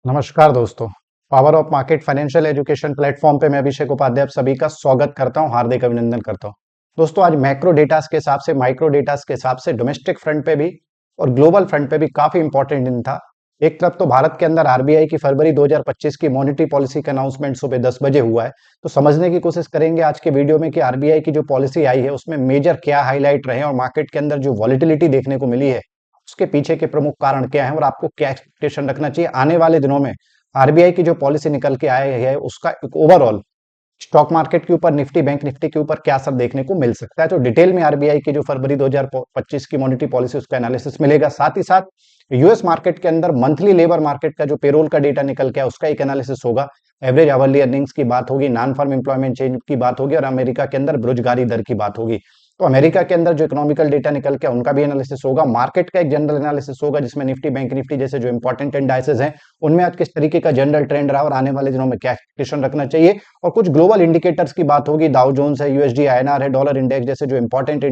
नमस्कार दोस्तों। Power of market financial education platform पे मैं अभिषेक उपाध्याय आप सभी का स्वागत करता हूं, हार्दिक अभिनंदन करता हूं। दोस्तों, आज मैक्रो डेटास के हिसाब से, माइक्रो डेटास के हिसाब से डोमेस्टिक फ्रंट पे भी और ग्लोबल फ्रंट पे भी काफी इंपॉर्टेंट दिन था। एक तरफ तो भारत के अंदर आरबीआई की फरवरी 2025 की मॉनेटरी पॉलिसी का अनाउंसमेंट सुबह 10 बजे हुआ है। तो समझने की कोशिश करेंगे आज के वीडियो में कि आरबीआई की जो पॉलिसी आई है उसमें मेजर क्या हाईलाइट रहे और मार्केट के अंदर जो वॉलिटिलिटी देखने को मिली है उसके पीछे के प्रमुख कारण क्या है और आपको क्या एक्सपेक्टेशन रखना चाहिए आने वाले दिनों में आरबीआई की जो पॉलिसी निकल के आए है उसका एक ओवरऑल स्टॉक मार्केट के ऊपर, निफ्टी बैंक निफ्टी के ऊपर क्या सब देखने को मिल सकता है। तो डिटेल में आरबीआई की जो फरवरी 2025 की मॉनेटरी पॉलिसी उसका एनालिसिस मिलेगा। साथ ही साथ यूएस मार्केट के अंदर मंथली लेबर मार्केट का जो पेरोल का डेटा निकल के आया उसका एक एनालिसिस होगा। एवरेज आवरली अर्निंग्स की बात होगी, नॉन फार्म एम्प्लॉयमेंट चेंज की बात होगी और अमेरिका के अंदर बेरोजगारी दर की बात होगी। तो अमेरिका के अंदर जो इकोनॉमिकल डेटा निकल के उनका भी एनालिसिस होगा। मार्केट का एक जनरल एनालिसिस होगा जिसमें निफ्टी बैंक निफ्टी जैसे जो इंपॉर्टेंट इंडाइसेस हैं उनमें आज किस तरीके का जनरल ट्रेंड रहा और आने वाले दिनों में क्या एक्सपेक्टेशन रखना चाहिए। और कुछ ग्लोबल इंडिकेटर्स की बात होगी, डाउ जोन्स है, यूएसडी आईएनआर है, डॉलर इंडेक्स जैसे जो इंपॉर्टेंट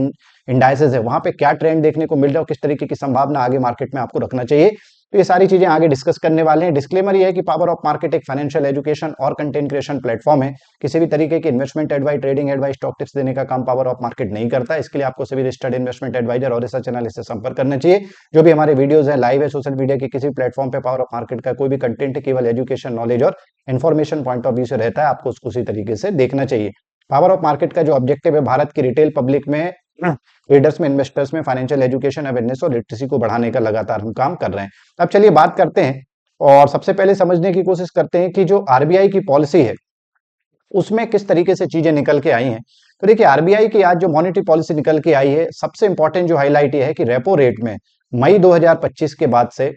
इंडाइसेस है वहां पे क्या ट्रेंड देखने को मिल रहा है और किस तरीके की संभावना आगे मार्केट में आपको रखना चाहिए। तो ये सारी चीजें आगे डिस्कस करने वाले हैं। डिस्क्लेमर ये है कि पावर ऑफ मार्केट एक फाइनेंशियल एजुकेशन और कंटेंट क्रिएशन प्लेटफॉर्म है। किसी भी तरीके की investment advice, trading advice, stock tips देने का काम पावर ऑफ मार्केट नहीं करता। इसके लिए आपको सभी रजिस्टर्ड इन्वेस्टमेंट एडवाइजर और रिसर्च एनालिस्ट से संपर्क करना चाहिए। जो भी हमारे वीडियोस है, लाइव है, सोशल मीडिया के किसी प्लेटफॉर्म पे पावर ऑफ मार्केट का कोई भी कंटेंट केवल एजुकेशन, नॉलेज और इन्फॉर्मेशन पॉइंट ऑफ व्यू से रहता है, आपको उसको उसी तरीके से देखना चाहिए। पावर ऑफ मार्केट का जो ऑब्जेक्टिव है भारत की रिटेल पब्लिक में, ट्रेडर्स में, इन्वेस्टर्स में फाइनेंशियल एजुकेशन, अवेयरनेस और लिटरेसी को बढ़ाने का लगातार हम काम कर रहे हैं। अब चलिए बात करते हैं और सबसे पहले समझने की कोशिश करते हैं कि जो आरबीआई की पॉलिसी है उसमें किस तरीके से चीजें निकल के आई हैं। तो देखिए, आरबीआई की आज जो मॉनेटरी पॉलिसी निकल के आई है, सबसे इंपॉर्टेंट जो हाईलाइट ये है कि रेपो रेट में मई 2025 के बाद से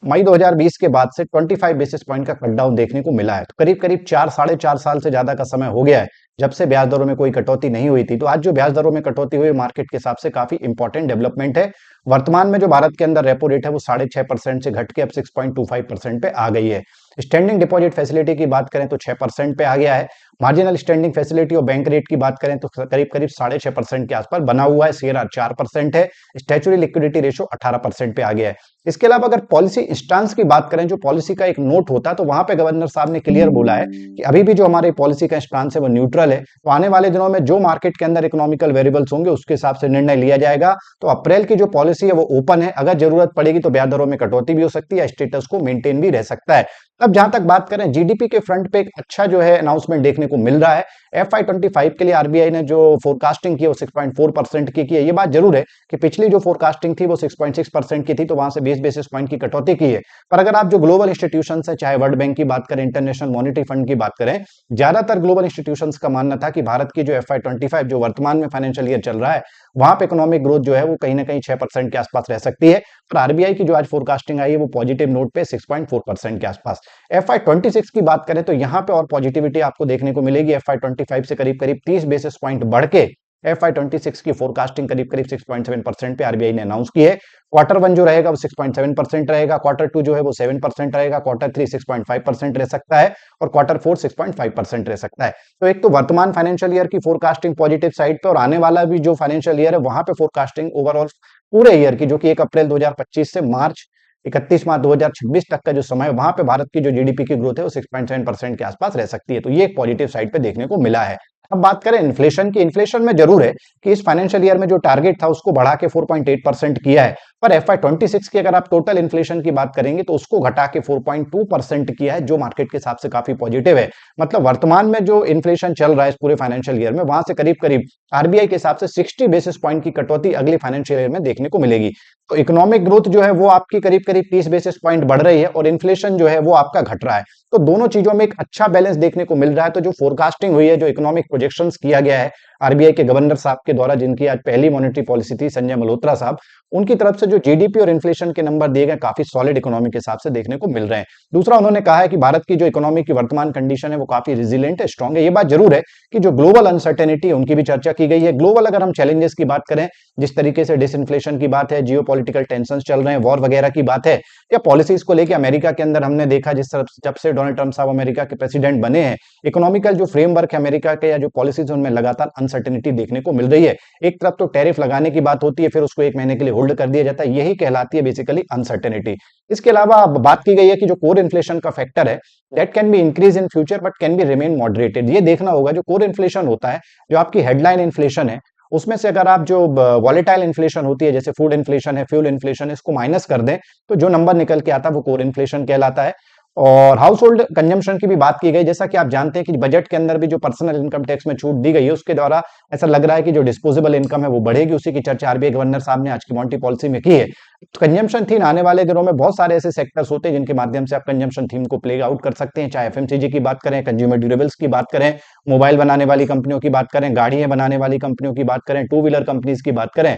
मई 2020 के बाद से 25 बेसिस पॉइंट का कट डाउन देखने को मिला है। तो करीब करीब 4 साढ़े 4 साल से ज्यादा का समय हो गया है जब से ब्याज दरों में कोई कटौती नहीं हुई थी। तो आज जो ब्याज दरों में कटौती हुई मार्केट के हिसाब से काफी इंपॉर्टेंट डेवलपमेंट है। वर्तमान में जो भारत के अंदर रेपो रेट है वो 6.5% से घट के अब 6.25% पे आ गई है। स्टैंडिंग डिपॉजिट फैसिलिटी की बात करें तो 6% पे आ गया है। मार्जिनल स्टैंडिंग फैसिलिटी और बैंक रेट की बात करें तो करीब करीब 6.5% के आसपास बना हुआ है। सीआरआर 4% है। स्टैचुरी लिक्विडिटी रेशो 18% पे आ गया है। इसके अलावा अगर पॉलिसी स्टांस की बात करें, जो पॉलिसी का एक नोट होता है, तो वहां पे गवर्नर साहब ने क्लियर बोला है कि अभी भी जो हमारी पॉलिसी का स्टांस है वो न्यूट्रल है। तो आने वाले दिनों में जो मार्केट के अंदर इकोनॉमिकल वेरिएबल्स होंगे उसके हिसाब से निर्णय लिया जाएगा। तो अप्रैल की जो पॉलिसी है वो ओपन है, अगर जरूरत पड़ेगी तो ब्याज दरों में कटौती भी हो सकती है, स्टेटस को मेंटेन भी रह सकता है। अब जहां तक बात करें जीडीपी के फ्रंट पे, एक अच्छा जो है अनाउंसमेंट देखने को मिल रहा है। FY25 के लिए आरबीआई ने जो फोरकास्टिंग की है वो 6.4% की है। ये बात जरूर है कि पिछली जो फोरकास्टिंग थी वो 6.6% की थी, तो वहां से 20 बेसिस पॉइंट की कटौती की है। पर अगर आप जो ग्लोबल इंस्टीट्यूशंस है, चाहे वर्ल्ड बैंक की बात करें, इंटरनेशनल मॉनिटरी फंड की बात करें, ज्यादातर ग्लोबल इंस्टीट्यूशंस का मानना था कि भारत की जो FY25 जो वर्तमान में फाइनेंशियल ईयर चल रहा है वहां पे इकोनॉमिक ग्रोथ जो है वो कहीं ना कहीं 6% के आसपास रह सकती है। पर आरबीआई की जो आज फोरकास्टिंग आई है वो पॉजिटिव नोट पे 6.4% के आसपास। FY26 की बात करें तो यहाँ पे और पॉजिटिविटी आपको देखने को मिलेगी। FY25 से करीब करीब 30 बेसिस पॉइंट बढ़ के FY26 की फोरकास्टिंग करीब करीब 6.7% पे आरबीआई ने अनाउंस की है। क्वार्टर वन जो रहेगा वो 6.7% रहेगा, क्वार्टर टू जो है वो 7% रहेगा, क्वार्टर थ्री 6.5% रह सकता है और क्वार्टर फोर 6.5% रह सकता है। तो एक तो वर्तमान फाइनेंशियल ईयर की फोरकास्टिंग पॉजिटिव साइड पे और आने वाला भी जो फाइनेंशियल ईयर है वहां पे फोरकास्टिंग ओवरऑल पूरे ईयर की, जो कि 1 अप्रैल 2025 से 31 मार्च 2026 तक का जो समय है वहां पे भारत की जो जीडीपी की ग्रोथ है वो 6.7% के आसपास रह सकती है। तो ये एक पॉजिटिव साइड पे देखने को मिला है। अब बात करें इन्फ्लेशन की, इन्फ्लेशन में जरूर है कि इस फाइनेंशियल ईयर में जो टारगेट था उसको बढ़ा के 4.8% किया है। पर FY26 की अगर आप टोटल इन्फ्लेशन की बात करेंगे तो उसको घटा के 4.2% किया है, जो मार्केट के हिसाब से काफी पॉजिटिव है। मतलब वर्तमान में जो इन्फ्लेशन चल रहा है इस पूरे फाइनेंशियल ईयर में, वहां से करीब करीब आरबीआई के हिसाब से 60 बेसिस पॉइंट की कटौती अगले फाइनेंशियल ईयर में देखने को मिलेगी। तो इकोनॉमिक ग्रोथ जो है वो आपकी करीब करीब 30 बेसिस पॉइंट बढ़ रही है और इन्फ्लेशन जो है वो आपका घट रहा है। तो दोनों चीजों में एक अच्छा बैलेंस देखने को मिल रहा है। तो जो फोरकास्टिंग हुई है, जो इकोनॉमिक प्रोजेक्शंस किया गया है आरबीआई के गवर्नर साहब के द्वारा, जिनकी आज पहली मॉनेटरी पॉलिसी थी, संजय मल्होत्रा साहब, उनकी तरफ से जो जीडीपी और इन्फ्लेशन के नंबर दिए गए काफी सॉलिड इकोनॉमी के हिसाब से देखने को मिल रहे हैं। दूसरा, उन्होंने कहा है कि भारत की जो इकोनॉमी की वर्तमान कंडीशन है वो काफी रिजिलेंट है, स्ट्रांग है। ये बात जरूर है कि जो ग्लोबल अनसर्टेनिटी है उनकी भी चर्चा की गई है। ग्लोबल अगर हम चैलेंजेस की बात करें, जिस तरीके से डिसइंफ्लेशन की बात है, जियोपॉलिटिकल टेंशन चल रहे हैं, वॉर वगैरह की बात है, या पॉलिसीज को लेकर अमेरिका के अंदर हमने देखा जिस तरफ जब से डोनाल्ड ट्रंप साहब अमेरिका के प्रेसिडेंट बने हैं, इकोनॉमिकल जो फ्रेमवर्क है अमेरिका के या जो पॉलिसीज उनमें लगातार अनसर्टेनिटी देखने को मिल रही है। एक तरफ तो टैरिफ लगाने की बात होती है, फिर उसको 1 महीने के लिए होल्ड कर दिया जाता है, यही कहलाती है बेसिकली अनसर्टेनिटी। इसके अलावा बात की गई है कि जो कोर इन्फ्लेशन का फैक्टर है, that can be increase in future but can be remain moderated. ये देखना होगा जो कोर इन्फ्लेशन होता है, जो आपकी हेडलाइन इन्फ्लेशन है, उसमें से अगर आप जो वॉलेटाइल इन्फ्लेशन होती है, जैसे फूड इन्फ्लेशन है, फ्यूल इन्फ्लेशन है, इसको माइनस कर दें तो जो नंबर निकल के आता है वो कोर इन्फ्लेशन कहलाता है। और हाउस होल्ड कंजम्पशन की भी बात की गई, जैसा कि आप जानते हैं कि बजट के अंदर भी जो पर्सनल इनकम टैक्स में छूट दी गई है, उसके द्वारा ऐसा लग रहा है कि जो डिस्पोजेबल इनकम है वो बढ़ेगी। उसी की चर्चा आरबीआई गवर्नर साहब ने आज की मॉनेटरी पॉलिसी में की है। कंजम्पशन थीम आने वाले दिनों में बहुत सारे ऐसे सेक्टर्स होते हैं जिनके माध्यम से आप कंजम्पशन थीम को प्ले आउट कर सकते हैं, चाहे एफएमसीजी की बात करें, कंज्यूमर ड्यूरेबल्स की बात करें, मोबाइल बनाने वाली कंपनियों की बात करें, गाड़ियां बनाने वाली कंपनियों की बात करें, टू व्हीलर कंपनीज की बात करें।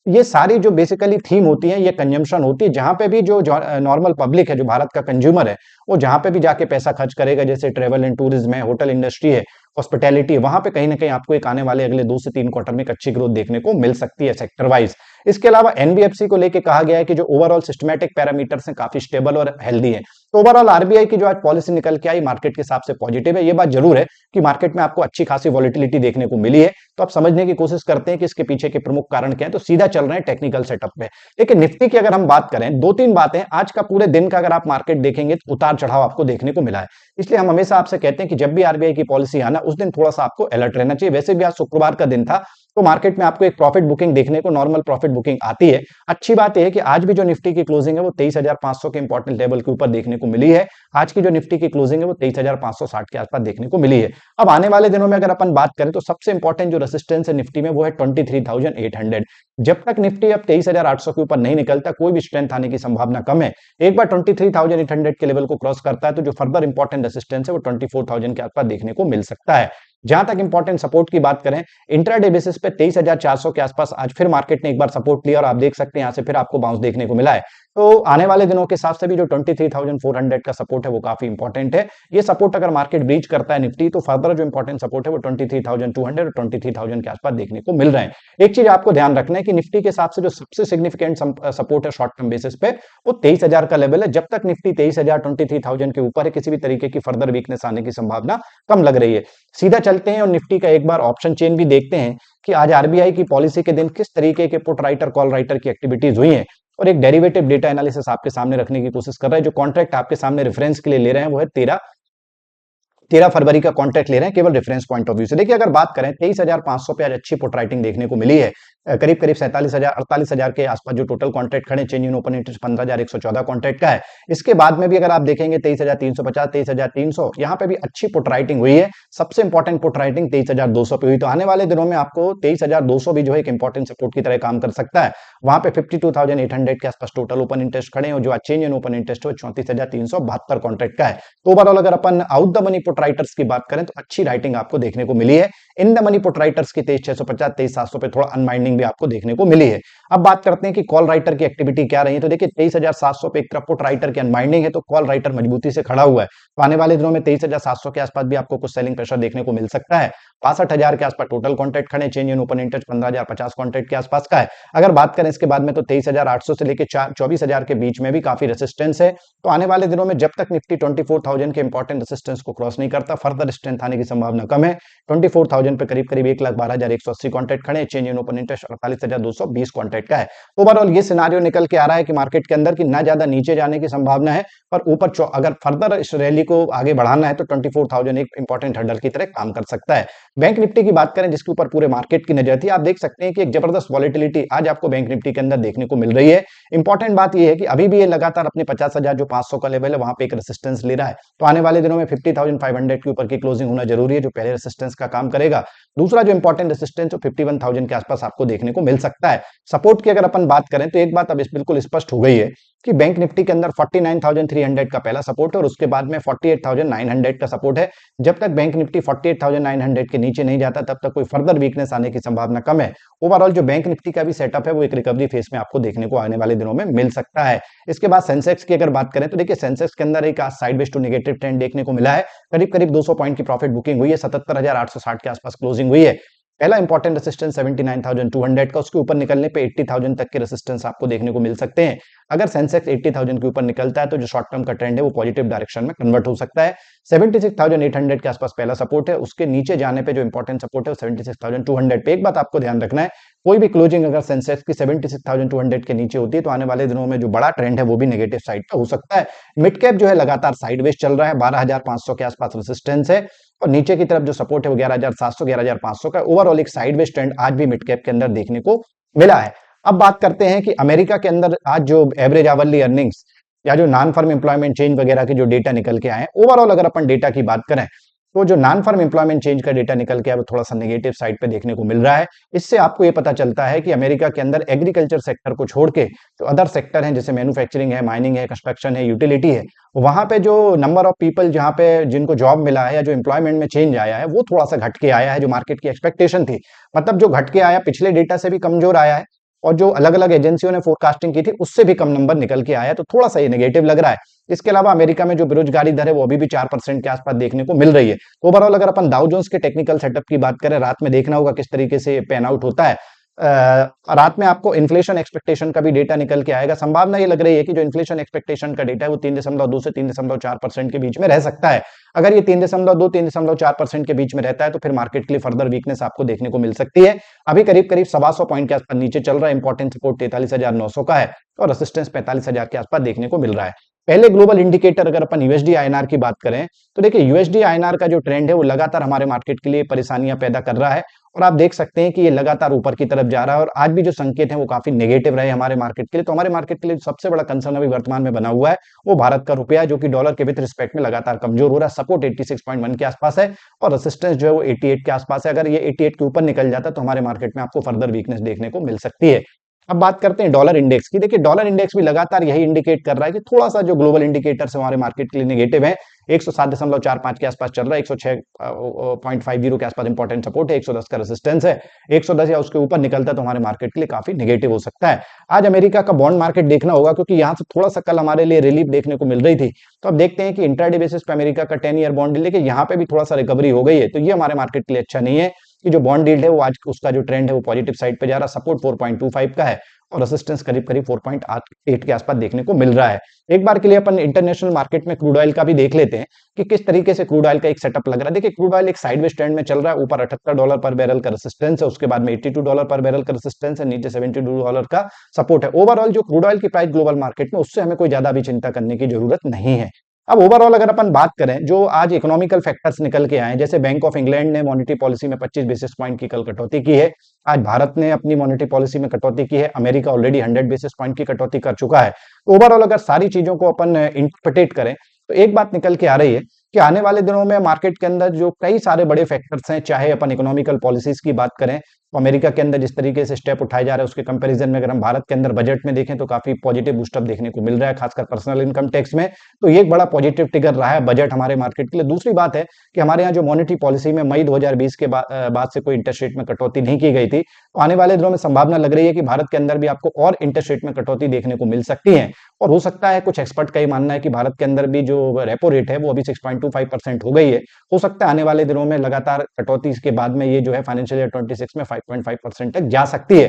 ये सारी जो बेसिकली थीम होती है, ये कंजम्पशन होती है, जहां पे भी जो नॉर्मल पब्लिक है, जो भारत का कंज्यूमर है, वो जहां पे भी जाके पैसा खर्च करेगा, जैसे ट्रेवल एंड टूरिज्म है, होटल इंडस्ट्री है, हॉस्पिटैलिटी, वहां पे कहीं ना कहीं आपको एक आने वाले अगले 2 से 3 क्वार्टर में एक अच्छी ग्रोथ देखने को मिल सकती है सेक्टर वाइज। इसके अलावा एनबीएफसी को लेके कहा गया है कि जो ओवरऑल सिस्टमैटिक पैरामीटर्स हैं काफी स्टेबल और हेल्दी है। तो ओवरऑल आरबीआई की जो आज पॉलिसी निकल के आई मार्केट के हिसाब से पॉजिटिव है। ये बात जरूर है कि मार्केट में आपको अच्छी खासी वॉलिटिलिटी देखने को मिली है, तो आप समझने की कोशिश करते हैं कि इसके पीछे के प्रमुख कारण क्या है, तो सीधा चल रहे हैं टेक्निकल सेटअप पे। लेकिन निफ्टी की अगर हम बात करें, 2-3 बातें आज का पूरे दिन का अगर आप मार्केट देखेंगे तो उतार चढ़ाव आपको देखने को मिला है। इसलिए हम हमेशा आपसे कहते हैं कि जब भी आरबीआई की पॉलिसी आना, उस दिन थोड़ा सा आपको अलर्ट रहना चाहिए। वैसे भी आज शुक्रवार का दिन था, तो मार्केट में आपको एक प्रॉफिट बुकिंग देखने को, नॉर्मल प्रॉफिट बुकिंग आती है। अच्छी बात यह है कि आज भी जो निफ्टी की क्लोजिंग है वो 23,500 के इंपॉर्टेंट लेवल के ऊपर देखने को मिली है। आज की जो निफ्टी की क्लोजिंग है वो 23,560 के आसपास देखने को मिली है। अब आने वाले दिनों में अगर अपन बात करें तो सबसे इंपॉर्टेंट जो रेसिस्टेंस है निफ्टी में वो है 23,800। जब तक निफ्टी अब 23,800 के ऊपर नहीं निकलता, कोई भी स्ट्रेंथ आने की संभावना कम है। एक बार 23,800 के लेवल को क्रॉस करता है तो जो फर्दर इंपॉर्टेंट रेसिस्टेंस है वो 24,000 के आसपास देखने को मिल सकता है। जहां तक इंपॉर्टेंट सपोर्ट की बात करें, इंट्राडे बेसिस पे 23,400 के आसपास आज फिर मार्केट ने एक बार सपोर्ट लिया और आप देख सकते हैं यहां से फिर आपको बाउंस देखने को मिला है। तो आने वाले दिनों के हिसाब से भी जो 23,400 का सपोर्ट है वो काफी इंपॉर्टेंट है। ये सपोर्ट अगर मार्केट ब्रीच करता है निफ्टी, तो फर्दर जो इंपॉर्टेंट सपोर्ट है वो 23,200 और 23,000 के आसपास देखने को मिल रहे हैं। एक चीज आपको ध्यान रखना है कि निफ्टी के हिसाब से जो सबसे सिग्निफिकेंट सपोर्ट है शॉर्ट टर्म बेसिस पे, वो 23,000 का लेवल है। जब तक निफ्टी 23,000 23,000 के ऊपर है, किसी भी तरीके की फर्दर वीकनेस आने की संभावना कम लग रही है। सीधा चलते हैं और निफ्टी का एक बार ऑप्शन चेन भी देखते हैं कि आज आरबीआई की पॉलिसी के दिन किस तरीके के पुट राइटर कॉल राइटर की एक्टिविटीज हुई हैं, और एक डेरिवेटिव डेटा एनालिसिस आपके सामने रखने की कोशिश कर रहा है। जो कॉन्ट्रैक्ट आपके सामने रेफरेंस के लिए ले रहे हैं वो है 13 फरवरी का कॉन्ट्रैक्ट ले रहे हैं, केवल रेफरेंस पॉइंट ऑफ व्यू से। देखिए अगर बात करें 23,500 पे आज अच्छी पुट राइटिंग देखने को मिली है। करीब करीब 47,000 48,000 के आसपास जो टोटल कॉन्ट्रैक्ट खड़े, change in open interest 15,114 contract का है। इसके बाद में भी अगर आप देखेंगे 23,350 23,300, यहाँ पे भी अच्छी पुट राइटिंग हुई है। सबसे इंपॉर्टेंट पुट राइटिंग 23,200 पे हुई। तो आने वाले दिनों में आपको 23,200 भी जो है एक इंपॉर्टेंट सपोर्ट की तरह काम कर सकता है। वहां पे 52,800 के आसपास टोटल ओपन इंटरेस्ट खड़े हैं, और जो चेंज इन ओपन इंटरेस्ट है 34,372 कॉन्ट्रैक्ट का है। तो ओवरऑल अगर अपन out the money put writers की बात करें तो अच्छी राइटिंग आपको देखने को मिली है। In the money put writers की 23,650 23,700 पे थोड़ा अनवाइंडिंग भी आपको देखने को मिली है। अब बात करते हैं कि कॉल राइटर की एक्टिविटी क्या रही है। तो देखिए 23,700 पे एक तरफ पुट राइटर की अनवाइंडिंग है, तो कॉल राइटर मजबूती से खड़ा हुआ है। तो आने वाले दिनों में 23,700 के आसपास भी आपको कुछ सेलिंग प्रेशर देखने को मिल सकता है। 62,000 के आसपास टोटल कॉन्ट्रैक्ट खड़े, change in open interest 15,050 contract के आसपास का है। अगर बात करें इसके बाद में तो 23,800 से लेकर 24,000 के बीच में भी काफी रेसिस्टेंस है। तो आने वाले दिनों में जब तक निफ्टी 24,000 के इंपॉर्टेंट रेसिस्टेंस को क्रॉस नहीं करता, फर्दर स्ट्रेंथ आने की संभावना कम है। 24,000 पे करीब करीब 1,12,180 कॉन्ट्रैक्ट खड़े, change in open interest 48,220 contract का है। ओवरऑल ये सिनारियो निकल के आ रहा है कि मार्केट के अंदर की ना ज्यादा नीचे जाने की संभावना है, पर ऊपर अगर फर्दर इस रैली को आगे बढ़ाना है तो 24,000 एक इंपॉर्टेंट हर्डल की तरह काम कर सकता है। बैंक निफ्टी की बात करें, जिसके ऊपर पूरे मार्केट की नजर थी, आप देख सकते हैं कि एक जबरदस्त वॉलेटिलिटी आज आपको बैंक निफ्टी के अंदर देखने को मिल रही है। इंपॉर्टेंट बात यह है कि अभी भी ये लगातार अपने 50,000 जो 500 का लेवल है वहां पे एक रेसिस्टेंस ले रहा है। तो आने वाले दिनों में 50,500 के ऊपर की क्लोजिंग होना जरूरी है, जो पहले रेसिस्टेंस का काम करेगा। दूसरा जो इंपॉर्टेंट रेसिस्टेंस 51,000 के आसपास आपको देखने को मिल सकता है। सपोर्ट की अगर अपन बात करें तो एक बात अब बिल्कुल स्पष्ट हो गई है कि बैंक निफ्टी के अंदर 49,300 का पहला सपोर्ट है और उसके बाद में 48,900 का सपोर्ट है। जब तक बैंक निफ्टी 48,900 के नीचे नहीं जाता, तब तक कोई फर्दर वीकनेस आने की संभावना कम है। ओवरऑल जो बैंक निफ्टी का भी सेटअप है वो एक रिकवरी फेज में आपको देखने को आने वाले दिनों में मिल सकता है। इसके बाद सेंसेक्स की अगर बात करें तो देखिए सेंसेक्स के अंदर एक साइडवेज टू नेगेटिव ट्रेंड देखने को मिला है। करीब करीब 200 पॉइंट की प्रॉफिट बुकिंग हुई है, 77,860 के आसपास क्लोजिंग हुई है। पहला इंपॉर्टेंट रेसिस्टेंस 79,200 का, उसके ऊपर निकलने पे 80,000 तक के रेसिस्टेंस आपको देखने को मिल सकते हैं। अगर सेंसेक्स 80,000 के ऊपर निकलता है तो जो शॉर्ट टर्म का ट्रेंड है वो पॉजिटिव डायरेक्शन में कन्वर्ट हो सकता है। 76,800 के आसपास पहला सपोर्ट है, उसके नीचे जाने पे जो इंपॉर्टेंट सपोर्ट है वो 76,200 पे। एक बात आपको ध्यान रखना है, कोई भी क्लोजिंग अगर सेंसेक्स की 76,200 के नीचे होती है तो आने वाले दिनों में जो बड़ा ट्रेंड है वो भी नेगेटिव साइड पे हो सकता है। मिड कैप जो है लगातार साइडवेज चल रहा है, 12,500 के आसपास रेसिस्टेंस है और नीचे की तरफ जो सपोर्ट है वो 11,700 11,500 का। ओवरऑल एक साइडवेज ट्रेंड आज भी मिड कैप के अंदर देखने को मिला है। अब बात करते हैं कि अमेरिका के अंदर आज जो एवरेज आवरली अर्निंग्स या जो नॉन फर्म एम्प्लॉयमेंट चेंज वगैरह के जो डेटा निकल के आए हैं, ओवरऑल अगर अपन डेटा की बात करें तो जो नॉन फर्म एम्प्लॉयमेंट चेंज का डेटा निकल के आया वो थोड़ा सा नेगेटिव साइड पे देखने को मिल रहा है। इससे आपको ये पता चलता है कि अमेरिका के अंदर एग्रीकल्चर सेक्टर को छोड़ के जो अदर सेक्टर हैं जैसे मैन्युफैक्चरिंग है, माइनिंग है, कंस्ट्रक्शन है, यूटिलिटी है, वहां पे जो नंबर ऑफ पीपल जहां पे जिनको जॉब मिला है या जो एम्प्लॉयमेंट में चेंज आया है वो थोड़ा सा घट के आया है, जो मार्केट की एक्सपेक्टेशन थी। मतलब जो घट के आया पिछले डेटा से भी कमजोर आया है और जो अलग अलग एजेंसियों ने फोरकास्टिंग की थी उससे भी कम नंबर निकल के आया, तो थोड़ा सा ये नेगेटिव लग रहा है। इसके अलावा अमेरिका में जो बेरोजगारी दर है वो अभी भी 4% के आसपास देखने को मिल रही है। तो ओवरऑल अगर अपन डाउ जोन्स के टेक्निकल सेटअप की बात करें, रात में देखना होगा किस तरीके से पैन आउट होता है। रात में आपको इन्फ्लेशन एक्सपेक्टेशन का भी डेटा निकल के आएगा। संभावना ये लग रही है कि जो इन्फ्लेशन एक्सपेक्टेशन का डेटा है वो 3.2 से 3.4% के बीच में रह सकता है। अगर ये 3.2 3.4% के बीच में रहता है तो फिर मार्केट के लिए फर्दर वीकनेस आपको देखने को मिल सकती है। अभी करीब करीब 125 पॉइंट के आसपास नीचे चल रहा है। इंपॉर्टेंट सपोर्ट 43,900 का है और रेसिस्टेंस 45,000 के आसपास देखने को मिल रहा है। पहले ग्लोबल इंडिकेटर अगर अपन यूएसडी आईएनआर की बात करें तो देखिए यूएसडी आईएनआर का जो ट्रेंड है वो लगातार हमारे मार्केट के लिए परेशानियां पैदा कर रहा है और आप देख सकते हैं कि ये लगातार ऊपर की तरफ जा रहा है और आज भी जो संकेत है वो काफी नेगेटिव रहे हमारे मार्केट के लिए। तो हमारे मार्केट के लिए सबसे बड़ा कंसर्न अभी वर्तमान में बना हुआ है वो भारत का रुपया, जो कि डॉलर के विद रिस्पेक्ट में लगातार कमजोर हो रहा है। सपोर्ट 86.1 के आसपास है और रेसिस्टेंस जो है वो 88 के आसपास है। अगर ये 88 के ऊपर निकल जाता है तो हमारे मार्केट में आपको फर्दर वीकनेस देखने को मिल सकती है। अब बात करते हैं डॉलर इंडेक्स की। देखिए डॉलर इंडेक्स भी लगातार यही इंडिकेट कर रहा है कि थोड़ा सा जो ग्लोबल इंडिकेटर्स हमारे मार्केट के लिए नेगेटिव है। 107.45 के आसपास चल रहा है, 106.50 के आसपास इंपॉर्टेंट सपोर्ट है, 110 का रेसिस्टेंस है। 110 या उसके ऊपर निकलता है तो हमारे मार्केट के लिए काफी नेगेटिव हो सकता है। आज अमेरिका का बॉन्ड मार्केट देखना होगा क्योंकि यहाँ से थोड़ा सा कल हमारे लिए रिलीफ देखने को मिल रही थी। तो अब देखते हैं कि इंट्राडे बेसिस पे अमेरिका का 10 ईयर बॉन्ड लेके यहाँ पे भी थोड़ा सा रिकवरी हो गई है, तो ये हमारे मार्केट के लिए अच्छा नहीं है कि जो बॉन्ड डील है वो आज उसका जो ट्रेंड है वो पॉजिटिव साइड पे जा रहा है। सपोर्ट 4.25 का है और रेसिस्टेंस करीब करीब 4.8 के आसपास देखने को मिल रहा है। एक बार के लिए अपन इंटरनेशनल मार्केट में क्रूड ऑयल का भी देख लेते हैं कि किस तरीके से क्रूड ऑयल का एक सेटअप लग रहा है। देखिए क्रूड ऑयल एक साइडवेज ट्रेंड में चल रहा है। ऊपर $78 पर बैरल का रेसिस्टेंस है, उसके बाद में $82 पर बैरल का रेसिस्टेंस है, नीचे $72 का सपोर्ट है। ओवरऑल जो क्रूड ऑयल की प्राइस ग्लोबल मार्केट में उससे हमें कोई ज्यादा भी चिंता करने की जरूरत नहीं है। अब ओवरऑल अगर अपन बात करें जो आज इकोनॉमिकल फैक्टर्स निकल के आए, जैसे बैंक ऑफ इंग्लैंड ने मॉनेटरी पॉलिसी में 25 बेसिस पॉइंट की कल कटौती की है। आज भारत ने अपनी मॉनेटरी पॉलिसी में कटौती की है। अमेरिका ऑलरेडी 100 बेसिस पॉइंट की कटौती कर चुका है। तो ओवरऑल अगर सारी चीजों को अपन इंटरप्रिटेट करें तो एक बात निकल के आ रही है कि आने वाले दिनों में मार्केट के अंदर जो कई सारे बड़े फैक्टर्स हैं, चाहे अपन इकोनॉमिकल पॉलिसीज की बात करें तो अमेरिका के अंदर जिस तरीके से स्टेप उठाए जा रहे हैं उसके कंपैरिजन में अगर हम भारत के अंदर बजट में देखें तो काफी पॉजिटिव बूस्टअप देखने को मिल रहा है, खासकर पर्सनल इनकम टैक्स में। तो ये एक बड़ा पॉजिटिव ट्रिगर रहा है बजट हमारे मार्केट के लिए। दूसरी बात है कि हमारे यहाँ जो मॉनेटरी पॉलिसी में मई 2020 के बाद से कोई इंटरेस्ट रेट में कटौती नहीं की गई थी, तो आने वाले दिनों में संभावना लग रही है कि भारत के अंदर भी आपको और इंटरेस्ट रेट में कटौती देखने को मिल सकती है। और हो सकता है, कुछ एक्सपर्ट का ही मानना है कि भारत के अंदर भी जो रेपो रेट है वो अभी 6.25% हो गई है। हो सकता है आने वाले दिनों में लगातार कटौती के बाद में ये जो है फाइनेंशियल ईयर 26 में 5.5% तक जा सकती है।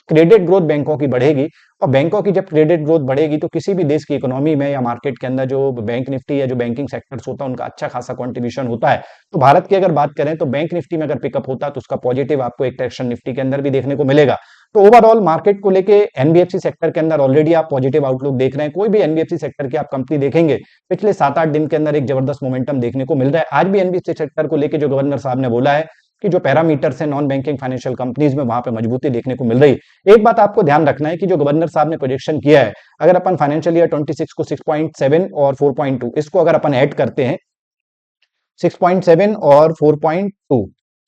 क्रेडिट ग्रोथ बैंकों की बढ़ेगी और बैंकों की जब क्रेडिट ग्रोथ बढ़ेगी तो किसी भी देश की इकोनॉमी में या मार्केट के अंदर जो बैंक निफ्टी या जो बैंकिंग सेक्टर्स होता है उनका अच्छा खासा कंट्रीब्यूशन होता है। तो भारत की अगर बात करें तो बैंक निफ्टी में अगर पिकअप होता है तो उसका पॉजिटिव आपको एक ट्रैक्शन निफ्टी के अंदर भी देखने को मिलेगा। तो ओवरऑल मार्केट को लेके एनबीएफसी सेक्टर के अंदर ऑलरेडी आप पॉजिटिव आउटलुक देख रहे हैं। कोई भी एनबीएफसी सेक्टर की आप कंपनी देखेंगे पिछले 7-8 दिन के अंदर एक जबरदस्त मोमेंटम देखने को मिल रहा है। आज भी एनबीएफसी सेक्टर को लेकर जो गवर्नर साहब ने बोला है कि जो पैरामीटर्स है नॉन बैंकिंग फाइनेंशियल कंपनीज में वहां पे मजबूती देखने को मिल रही है। एक बात आपको ध्यान रखना है कि जो गवर्नर साहब ने प्रोजेक्शन किया है, अगर अपन फाइनेंशियल ईयर 26 को 6.7 और 4.2 इसको अगर अपन ऐड करते हैं 6.7 और 4.2,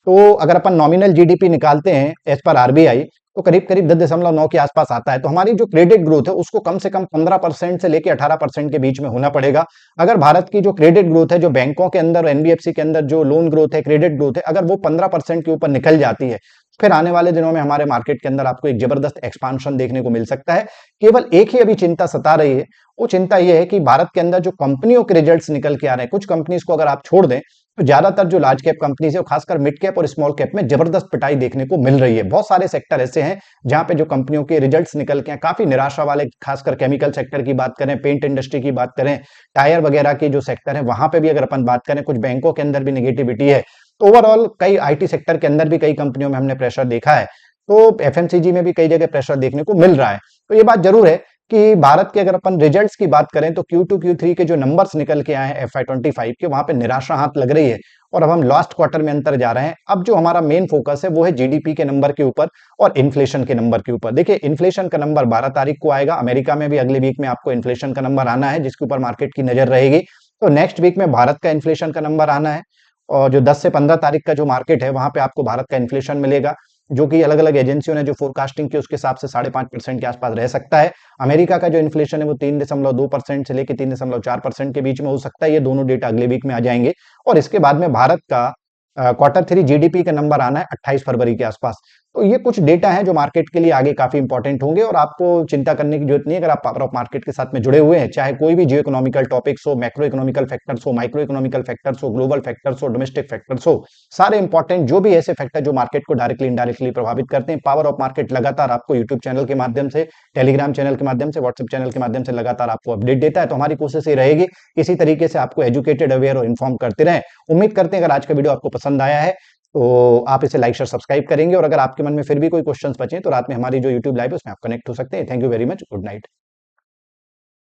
तो अगर अपन नॉमिनल जीडीपी निकालते हैं एज पर आरबीआई तो करीब करीब 10.9 के आसपास आता है। तो हमारी जो क्रेडिट ग्रोथ है उसको कम से कम 15% से लेकर 18% के बीच में होना पड़ेगा। अगर भारत की जो क्रेडिट ग्रोथ है, जो बैंकों के अंदर एनबीएफसी के अंदर जो लोन ग्रोथ है, क्रेडिट ग्रोथ है, अगर वो 15% के ऊपर निकल जाती है फिर आने वाले दिनों में हमारे मार्केट के अंदर आपको एक जबरदस्त एक्सपांशन देखने को मिल सकता है। केवल एक ही अभी चिंता सता रही है, वो चिंता यह है कि भारत के अंदर जो कंपनियों के रिजल्ट्स निकल के आ रहे हैं, कुछ कंपनीज को अगर आप छोड़ दें तो ज्यादातर जो लार्ज कैप कंपनीज है वो खासकर मिड कैप और स्मॉल कैप में जबरदस्त पिटाई देखने को मिल रही है। बहुत सारे सेक्टर ऐसे हैं जहां पे जो कंपनियों के रिजल्ट्स निकल के हैं काफी निराशा वाले, खासकर केमिकल सेक्टर की बात करें, पेंट इंडस्ट्री की बात करें, टायर वगैरह के जो सेक्टर है वहां पे भी अगर अपन बात करें, कुछ बैंकों के अंदर भी नेगेटिविटी है। तो ओवरऑल कई आईटी सेक्टर के अंदर भी कई कंपनियों में हमने प्रेशर देखा है। तो एफएमसीजी में भी कई जगह प्रेशर देखने को मिल रहा है। तो ये बात जरूर है कि भारत के अगर अपन रिजल्ट्स की बात करें तो Q2 Q3 के जो नंबर्स निकल के आए हैं FY25 के, वहां पे निराशा हाथ लग रही है और अब हम लास्ट क्वार्टर में अंतर जा रहे हैं। अब जो हमारा मेन फोकस है वो है जीडीपी के नंबर के ऊपर और इन्फ्लेशन के नंबर के ऊपर। देखिए, इन्फ्लेशन का नंबर 12 तारीख को आएगा, अमेरिका में भी अगले वीक में आपको इन्फ्लेशन का नंबर आना है जिसके ऊपर मार्केट की नजर रहेगी। तो नेक्स्ट वीक में भारत का इन्फ्लेशन का नंबर आना है और जो 10 से 15 तारीख का जो मार्केट है वहां पे आपको भारत का इन्फ्लेशन मिलेगा, जो कि अलग अलग एजेंसियों ने जो फोरकास्टिंग की उसके हिसाब से 5.5% के आसपास रह सकता है। अमेरिका का जो इन्फ्लेशन है वो 3.2% से लेकर 3.4% के बीच में हो सकता है। ये दोनों डेटा अगले वीक में आ जाएंगे और इसके बाद में भारत का Q3 जीडीपी का नंबर आना है 28 फरवरी के आसपास। तो ये कुछ डेटा हैं जो मार्केट के लिए आगे काफी इंपॉर्टेंट होंगे और आपको चिंता करने की जरूरत नहीं है अगर आप पावर ऑफ मार्केट के साथ में जुड़े हुए हैं। चाहे कोई भी जियो इकोनॉमिकल टॉपिक्स हो, मैक्रो इकोनॉमिकल फैक्टर्स हो, माइक्रो इकोनॉमिकल फैक्टर्स हो, ग्लोबल फैक्टर्स हो, डोमेस्टिक फैक्टर्स हो, सारे इंपॉर्टेंट जो भी ऐसे फैक्टर जो मार्केट को डायरेक्टली इनडायरेक्टली प्रभावित करते हैं, पावर ऑफ मार्केट लगातार आपको यूट्यूब चैनल के माध्यम से, टेलीग्राम चैनल के माध्यम से, व्हाट्सएप चैनल के माध्यम से लगातार आपको अपडेट देता है। तो हमारी कोशिश ये रहेगी इसी तरीके से आपको एजुकेटेड, अवेयर और इन्फॉर्म करते रहें। उम्मीद करते हैं अगर आज का वीडियो आपको पसंद आया है तो आप इसे लाइक शेयर सब्सक्राइब करेंगे और अगर आपके मन में फिर भी कोई क्वेश्चंस बचे तो रात में हमारी जो यूट्यूब लाइव है उसमें आप कनेक्ट हो सकते हैं। Thank you very much, good night.